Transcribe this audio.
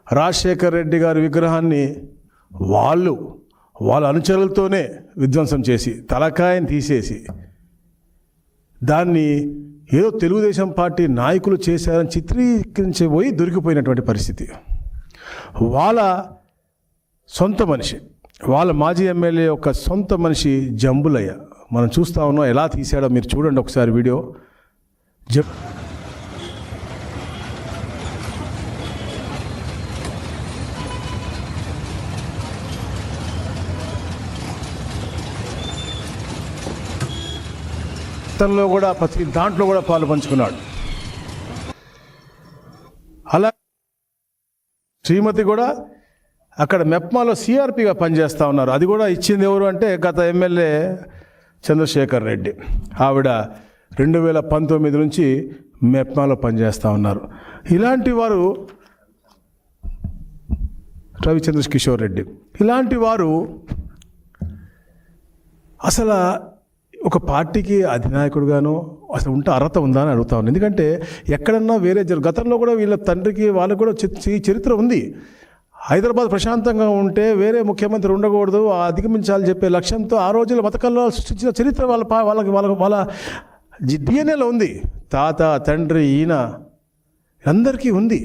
రాజశేఖర్ రెడ్డి గారి విగ్రహాన్ని వాళ్ళ అనుచరులతోనే విధ్వంసం చేసి తలకాయని తీసేసి దాన్ని ఏదో తెలుగుదేశం పార్టీ నాయకులు చేశారని చిత్రీకరించబోయి దొరికిపోయినటువంటి పరిస్థితి. వాళ్ళ సొంత మనిషి, వాళ్ళ మాజీ ఎమ్మెల్యే యొక్క సొంత మనిషి జంబులయ్య, మనం చూస్తూ ఉన్నాం ఎలా తీశాడో మీరు చూడండి ఒకసారి వీడియో. తనలో కూడా ప్రతి దాంట్లో కూడా పాలు పంచుకున్నాడు. అలా శ్రీమతి కూడా అక్కడ మెప్మాలో సిఆర్పిగా పనిచేస్తూ ఉన్నారు. అది కూడా ఇచ్చింది ఎవరు అంటే గత ఎమ్మెల్యే చంద్రశేఖర్ రెడ్డి. ఆవిడ 2019 నుంచి మెప్మాలో పనిచేస్తూ ఉన్నారు. ఇలాంటి వారు రవిచంద్ర కిషోర్ రెడ్డి, ఇలాంటి వారు అసలు ఒక పార్టీకి అధినాయకుడుగానో అసలు ఉంటే అర్హత ఉందా అని అడుగుతా ఉన్నాను. ఎందుకంటే ఎక్కడన్నా వేరే గతంలో కూడా వీళ్ళ తండ్రికి వాళ్ళకు కూడా చరిత్ర ఉంది. హైదరాబాద్ ప్రశాంతంగా ఉంటే వేరే ముఖ్యమంత్రి ఉండకూడదు, అధిగమించాలని చెప్పే లక్ష్యంతో ఆ రోజుల్లో మతకల్లో సృష్టించిన చరిత్ర వాళ్ళ డిఎన్ఏలో ఉంది. తాత, తండ్రి, ఈయన అందరికీ ఉంది.